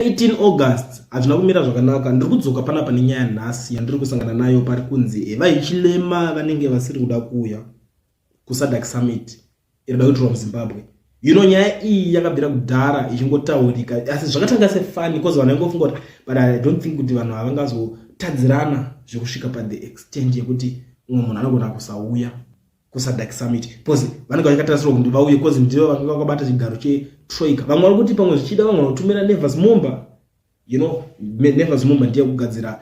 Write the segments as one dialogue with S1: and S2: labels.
S1: 18 August hazvina kumira zvakanaka. Ndiri kudzoka panapa nenyaya nhasi yandiri kusangana nayo pari kunzi vaichilema vanenge vasiri kuda kuuya kuSADC Summit irida kuitirwa muZimbabwe. Nyaya iyi yakabvira kudhara ichingotaurika, asi zvakatanga sefani because vanhu vaingofunga kuti, but I don't think kuti vanhu havangazotadzirana zvekusvika the extent yekuti umwe munhu anogona kusauya kuSADC Summit because vanenge vachikatarisirwa kuti vauye because ndivo vanga vakabata chigaro chetroika. Vamwe vari kuti pamwe zvichida vamwe vanotumira Nevers Mumba. Nevers Mumba ndiye kugadzira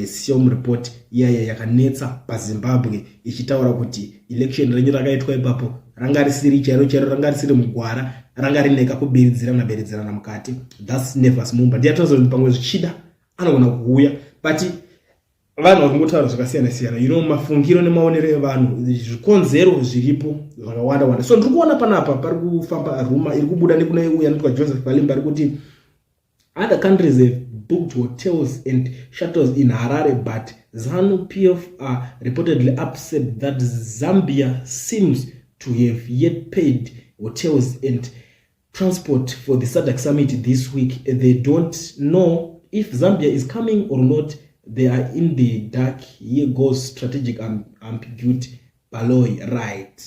S1: SIOM report iyaya yakanetsa paZimbabwe ichitaura kuti election renyu rakaitwa ipapo ranga risiri chairo ranga risiri mugwara, ranga rine kakubiridzirana mukati. That's Nevers Mumba. Ndiye atoza kuti pamwe zvichida anogona kuuya, but vanhu vakungotaura zvakasiyana-siyana. Mafungiro nemaonero evanhu, zvikonzero zviripo zvakawanda. So ndiri kuona panapa pari kufamba ruma iri kubuda nekune uya anotwa Joseph Balimba ari kuti other countries have booked hotels and shuttles in Harare, but ZANU-PF are reportedly upset that Zambia seems to have yet paid hotels and transport for the SADC Summit this week. They don't know if Zambia is coming or not. They are in the dark. Here goes strategic ambiguity. Baloyi, right.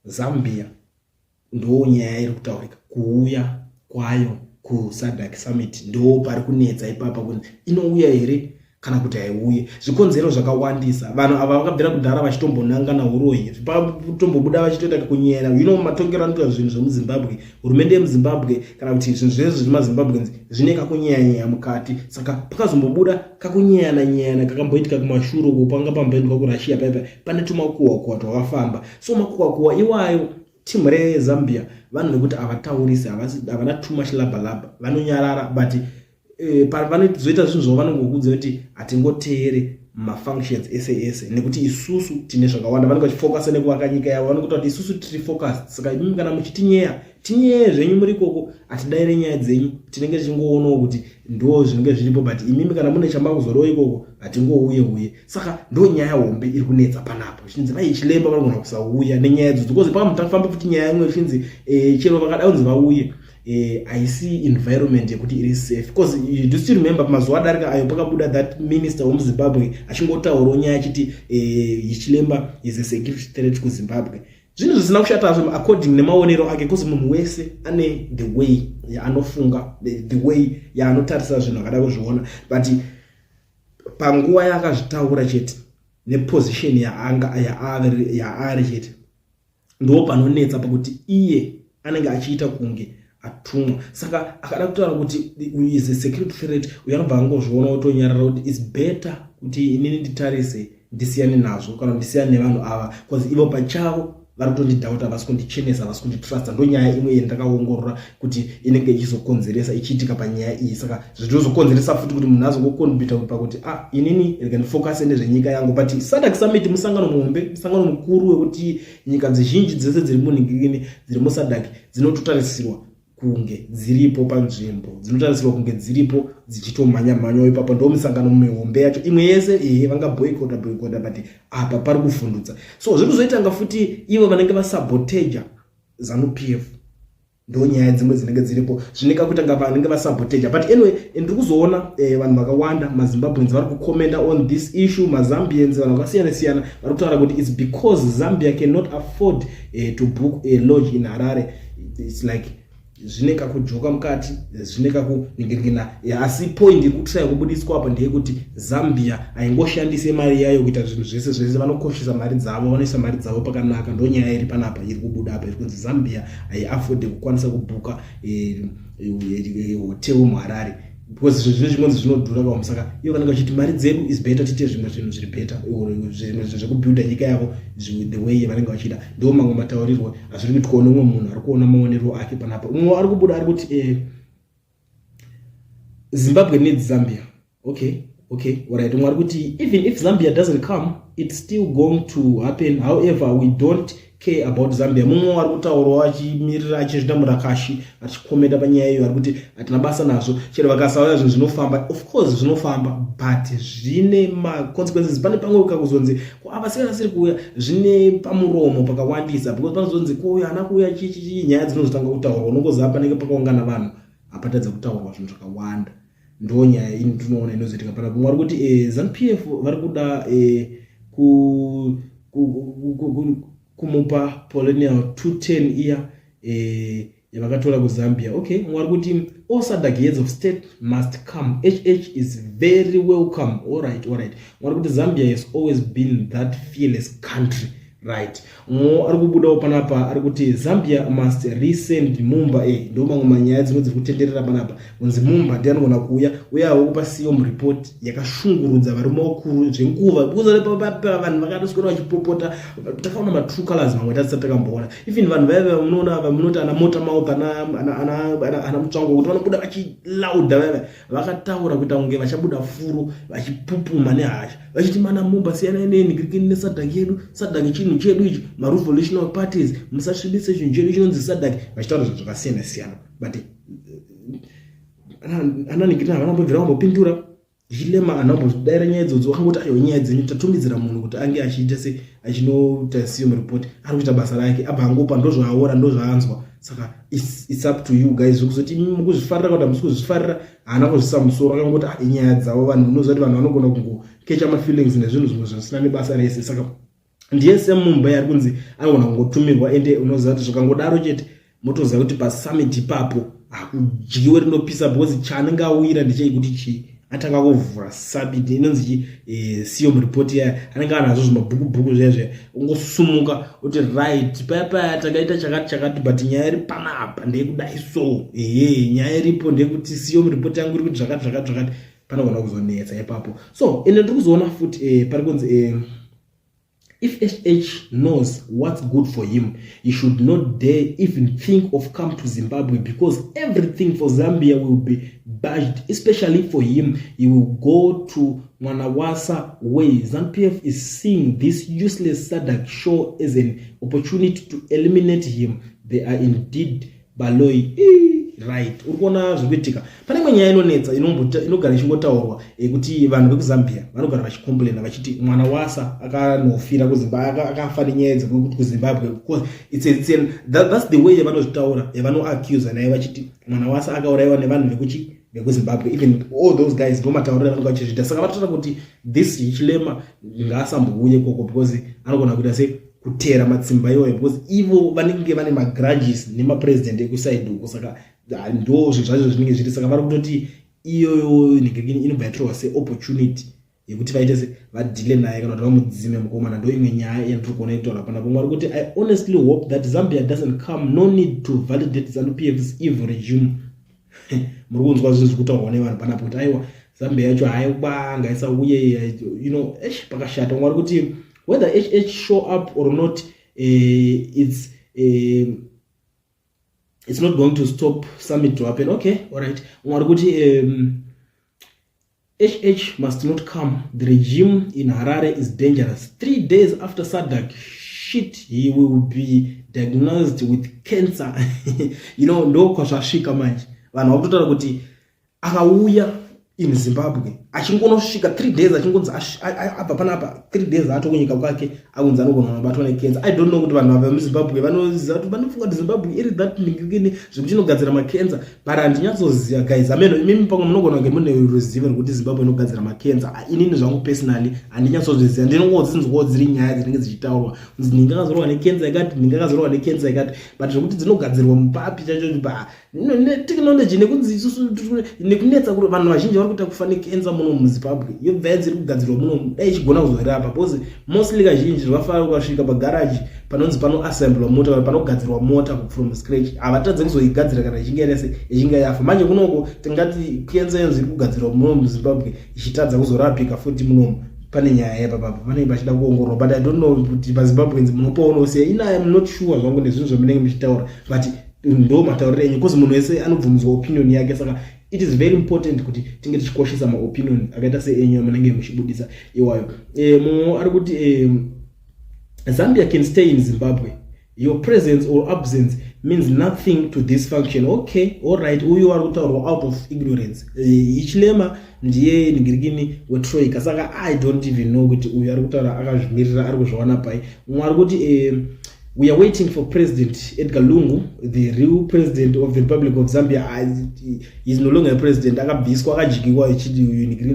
S1: Zambia ndo nyaya iri kutaurika kuuya kwayo kuSADC Summit ndo pari kunetsa ipapa kuti inouya here kana kuti haiuye. Zvikonzero zvakawandisa. Vanhu ava vakabvira kudhara vachitombonangana uroyi vachitombobuda vachitoita kunyera. Matongero anoitwa zvinhu zvemuZimbabwe, hurumende yemuZimbabwe kana kuti zvinhu zvese zvemaZimbabwe zvine kakunyanya mukati. Saka pakazombobuda kakunyana kakamboitika kumashure uko panga pamboendwa kuRussia paipa pane tumakuwa twakafamba. So makuwa iwayo timu reZambia vanhu nekuti avataurisi, havana too much laba vanonyarara, but vanozoita zvinhu zvavanongokudza kuti hatingoteere mafunctions ese nekuti isusu tine zvakawanda. Vanenge vachifocusa nekuvaka nyika yavo, vanokuta kuti isusu tiri focused. Saka imimi kana muchitinyeya zvenyu muri ikoko, hatidaire nyaya dzenyu, tinenge tichingoonawo kuti ndo zvinenge zviripo, but imimi kana mune chambakuzorowo ikoko hatingouye. Saka ndo nyaya hombe iri kunetsa panapo. Zvinzi vaichilemba vanogona kusauya nenyaya idzodzo because pamutafamba kuti nyaya imwe zvinzi chero vakada kunzi vauye. I see environment yekuti iri safe because you do still remember mazuva adarika ayo pakabuda that minister wemuZimbabwe achingotaurawo nyaya achiti Hichilemba is a security threat kuZimbabwe. Zvinhu zvisina kushata according nemaonero ake because munhu wese ane the way yaanofunga, the way yaanotarisa zvinhu akada kuzviona, but panguva yakazvitaura chete neposition yaari chete ndo panonetsa pakuti iye anenge achiita kunge atumwa. Saka akada kutaura kuti is a security threat, uyanobva angozviona utonyarara kuti it's better kuti inini nditarise ndisiyane nazvo kana ndisiyane nevanhu ava because ivo pachavo vari kutondidhauta, havasi kundichenesa, havasi kunditrasta. Ndo nyaya imwe yandakaongorora kuti inenge ichizokonzeresa ichiitika panyaya iyi. Saka zvinozokonzeresa futi kuti munhu azongokontribhuta pakuti inini ndikandifocuse nezvenyika yangu. But SADC Summit musangano muhombe, musangano mukuru wekuti nyika dzizhinji dzese dziri munhingirini dziri muSADC dzinototarisirwa kunge dziripo panzvimbo, dzinotarisirwa kunge dziripo dzichitomhanya ipapo. Ndo musangano mihombe yacho imwe yese vanga boycott but apa pari kufundutsa. So zviri kuzoitanga futi ivo vanenge vasaboteja ZANU-PF. Ndo nyaya dzimwe dzinenge dziripo zvineka kutanga vanenge vasaboteja. But anyway, ndiri kuzoona vanhu vakawanda maZimbabweans vari kukomenda on this issue. MaZambians vanhu vakasiyana-siyana vari kutaura kuti it's because Zambia cannot afford to book a lodge in Harare. It's like zvineka kujoka mukati, zvineka kuningirikina. Asi point iri kutsaya kubudiswa apa ndeyekuti Zambia haingoshandise mari yayo kuita zvinhu zvese vanokoshesa mari dzavo, vanoisa mari dzavo pakanaka. Ndo nyaya iri panapa iri kubuda apa iri kunzi Zambia haiafode kukwanisa kubhuka hotel muHarare because zvinhu zvimwe zvinodhura kwavo. Saka ivo vanenge vachiti mari dzedu is better tiite zvimwe zvinhu zviri better, zvimwe zvekubuilda nyika yavo the way vanenge vachida. Ndo mamwe mataurirwo azviri kuitwa nomwe munhu ari kuona maonero ake panapa. Umwe ari kubuda ari kuti Zimbabwe needs Zambia. Okay, alright. Umwe ari kuti even if Zambia doesn't come, it's still going to happen. However, we don't care about Zambia. Mumwe ari kutaurawo achimirira achizvida murakashi achikomenda panyaya iyo ari kuti hatina basa nazvo, chero vakasauya zvinhu zvinofamba. Of course zvinofamba, but zvine consequences. Pane pamwe ukakuzonzi avasiri kuuya zvine pamuromo pakawandisa because panozonzi kuuya hana kuuya chichi nyaya dzinozotanga kutaurwa unongoziva panenge pakaungana vanhu apatadza kutaurwa zvinhu zvakawanda. Ndo nyaya ini tinoona inozoitika panapa. Mwari kuti ZANU-PF vari kuda kumupa Polonial 210 iya yavakatora kuZambia. Okay, mwari kuti all SADC heads of state must come. HH is very welcome. All right. Mwari kuti Zambia has always been that fearless country. Right. Ari kubudawo panapa ari kuti Zambia must resend Mumba. Ndo mamwe manyaya dzinodzi kutenderera panapa. Kunzi Mumba ndiye anogona kuuya uyawo kupa CM report yakashungurudza vari maukuru zvenguva. Kuza vanhu vakadoswera vachipopota. Takaona ma true colors mamwe tasati takamboona. Even vanhu vaya vamunoona vamunoti ana mota mouth ana mutsvango kuti vanobuda vachilauda vaya vakataura kuita kunge vachabuda furu vachipupuma nehasha. Vachiti mana Mumba siyana nenigirikini neSADC yedu. SADC chinhu chedu ichi ma-revolutionary parties musasvibise chinhu chedu chinonzi SADC vachitaura zvinhu zvakasiyana siyana. But ananigirina havana kumbobvira kumbopindura. Chilema anambodaira nyaya idzodzo akangoti ayo nyaya dzenyu tatumidzira munhu kuti ange achiita se achinoita CM report ari kuita basa rake abva angopa ndozvaaora ndozvaanzwa. Saka it's up to you guys kuzoti mukuzvifarira kana musikuzvifarira haana kuzvisa musoro akangoti inyaya dzavo vanhu unozoti vanhu vanogona kungokecha ma-feelings nezvinhu zvimwe zvisina nebasa rese. Saka ndiye seMumbai ari kunzi anogona kungotumirwa ende unoziva kuti zvakangodaro chete motoziva kuti pasummit ipapo hakudyiwe rinopisa because chanenge awira ndechekuti chii atanga kuvhura summit inonzi CM report yaya anenge anazvo zvimabhuku zvezve ungosumuka kuti right paya takaita chakati but nyaya iri panapa ndeyekudai so nyaya iripo ndeyekuti CM report yangu iri kuti zvakati panogona kuzonetsa ipapo. So ende ndiri kuzoona futi pari kunzi if HH knows what's good for him, he should not dare even think of come to Zimbabwe because everything for Zambia will be badged, especially for him. He will go to Mwanawasa way. ZANU-PF is seeing this useless SADC show as an opportunity to eliminate him. They are indeed baloi. Right. Urikona zvikuitika. Pane imwe nyaya inonetsa inogara ichingotaurwa kuti vanhu vekuZambia vanogara vachicomplaina vachiti Mwanawasa akanofira kuZimbabwe akafa nenyaya dzekuti kuZimbabwe because that's the way yavanozvitaura yavanoaccuse naye vachiti Mwanawasa akaurayiwa nevanhu vekuZimbabwe. Even all those guys ndomataurira vanenge vachizviita. Saka vatotora kuti this Chilema ngaasambouye koko because anogona kuita sei kutera matsimba iwayo because ivo vanenge vane magrudges nemapresident ekusaidi uko. Saka ndo zvinhu zvacho zvinenge zviri. Saka vari kutoti iyoyo ningirikini inobva yatorwa seopportunity yekuti vaite se vadhile naye kana kuti vamudzime mukomana. Ndo imwe nyaya yandiri kuona itaura panapa. Mwari kuti I honestly hope that Zambia doesn't come. No need to validate ZANU-PF's evil regime. Muri kunzwa zvizvi kutaurwa nevanhu panapa kuti aiwa Zambia yacho haikubanga isauye pakashata. Mwari kuti whether HH show up or not, it's not going to stop summit to happen. Okay, all right. HH must not come. The regime in Harare is dangerous. 3 days after SADC shit, he will be diagnosed with cancer. Ndo kwasvashika manje. Vanhu vakutotara kuti akauya in Zimbabwe achingonosvika 3 days achingonzi abva panapa 3 days atokunyika kwake akunzi anogona kubatwa necancer. I don't know kuti vanhu vabva muZimbabwe vanoziva kuti vanofunga kuti Zimbabwe iri that ningirikini zvekuti inogadzira macancer but handinyatsooziva guys. Ameno imimi pamwe munogona kunge mune ruzivo rwekuti Zimbabwe inogadzira macancer. Inini zvangu personally handinyatsozviziva. Ndinongodzinzwawo dziri nyaya dzinenge dzichitaurwa kunzi ndingakazorwa necancer yakati ndingakazorwa necancer yakati but zvekuti dzinogadzirwa mupapi chacho netechnology nekunzi isusu nekunetsa kuti vanhu vazhinji vari kuita kufa necancer muno muZimbabwe. Yobva dziri kugadzirwa muno dai ichigona kuzorapa because mostly kazhinji zvafara ukasvika pagaraji panonzi pano assemble mota kana panogadzirwa mota from scratch havatadze kuzoigadzira kana ichinge yafa. Manje kunoko tingati cancer yanzi iri kugadzirwa muno muZimbabwe ichitadza kuzorapika futi muno. Pane nyaya yapapa pane bachida kuongorora but I don't know kuti paZimbabweans munopaona usiya I'm not sure zvangu nezvinhu zvamunenge muchitaura but ndo matauriro enyu because munhu wese anobvumidzwa opinion yake. Saka it is very important kuti tinge tichikoshesa maopinion akaita seenyu amunenge muchibudisa iwayo. Mumwe ari kuti Zambia can stay in Zimbabwe. Your presence or absence means nothing to this function. Okay, all right. Uyu ari kutaurwa out of ignorance. Ichilema ndiye ningirikini wetroika. Saka I don't even know kuti uyu ari kutaura akazvimirira ari kuzviwana pai. Mumwe ari kuti we are waiting for President Edgar Lungu, the real president of the Republic of Zambia. Is no longer a president. Akabviswa akajikiwa echidi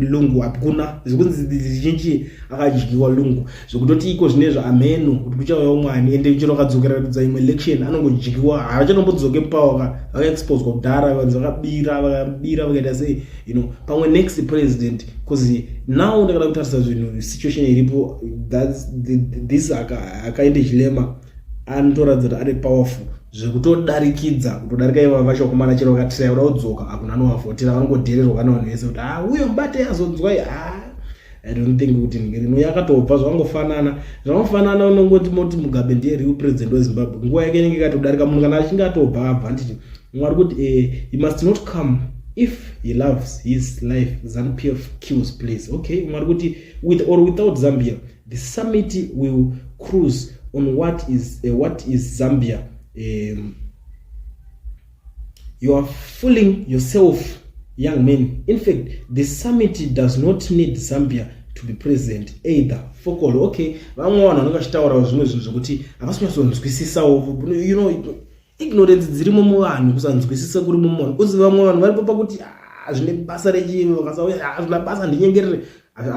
S1: Lungu hakuna. Zikunzi zizhinji akajikiwa Lungu. Zvekutoti iko zvinezvo ameno kuti kuchauya umwani ende chero kadzokera kudza imwe election anongojikiwa haachatombodzoke power akaexpose kudhara vanhu vakabira vakaita sei pamwe next president because now ndakada kutarisa zvinhu situation iripo this akaende chilema anotoratidza kuti ari powerful zvekutodarikidza kutodarika iva vacho kumana chero vakatira kuda kudzoka hakuna anovavhotera vanongodhererwa kana vanhu vese kuti uyo mbate azonzwa I don't think kuti ngirino yakatobva zvangofanana unongoti moti Mugabe ndiye real president weZimbabwe nguva yake inenge ikatodarika munhu kana achinge atobva abva nditi mwari kuti he must not come if he loves his life. ZANU-PF kills please. Okay, mwari kuti with or without Zambia the summit will cruise on what is Zambia. You are fooling yourself, young men. In fact, the summit does not need Zambia to be present either. Fokolo, okay. Vamwe vanhu vanongachitaura zvimwe zvinhu zvokuti havasonyatsokunzwisisawo, ignorance dzirimo muvanhu, kusanzwisisa kuri mumunhu. Uzi vamwe vanhu varipo pakuti zvine basa rechivo vakasauya zvina basa ndinyengerere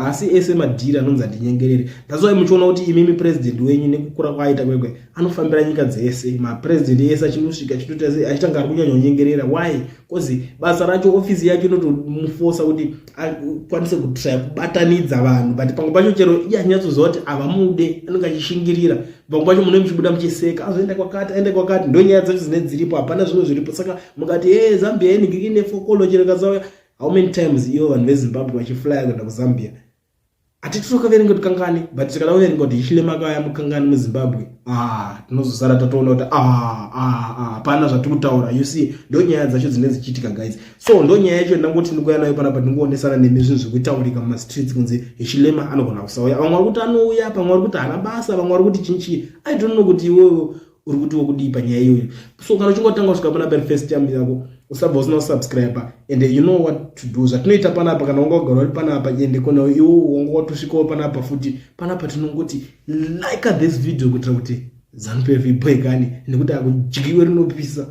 S1: asi ese madhiri anonzi andinyengerere. That's why muchiona kuti imimi president wenyu nekukura kwaita kwekwe anofambira nyika dzese. Mapresident ese achinosvika chitota sei achitanga ari kunyanya kunyengerera. Why? Because basa racho ofisi yake inotomufosa kuti akwanise kutraya kubatanidza vanhu, but pamwe pacho chero iye anyatsoziva kuti avamude anenge achishingirira. Pamwe pacho munenge muchibuda muchiseka azoenda kwakati aende kwakati, ndo nyaya dzacho dzine dziripo, hapana zvimwe zviripo. Saka mukati Zambia inenge ine fokolo chero kasauya. How many times iyo vanhu veZimbabwe vachiflya kuenda kuZambia? Atitokaverenga kuti kangani, but tikada kuverenga kuti Hichilema akauya mukangani muZimbabwe, tinozosara tatoona kuti hapana zvatiri kutaura. You see, ndo nyaya dzacho dzine dzichiitika guys. So ndo nyaya yacho ndangoti ndikuya nayo panapa ndingoonesa nemi zvinhu zvekutaurika mumastreets kunzi Hichilema anogona kusauya. Vamwe vari kuti anouya, pamwe vari kuti haana basa, vamwe vari kuti chinchi. I don't know kuti iwewe uri kuti wokudii panyaya iyoyo. So kana uchingotanga kusvika panapa first time yako usabva usina subscriber and you know what to do. Zvatinoita panapa kana ungagara uri panapa ende kona iwo wangotosvikawo panapa futi panapa tinongoti like this video kuitira kuti ZANU-PF ibhoigani nekuti akujikiwe rinopisa.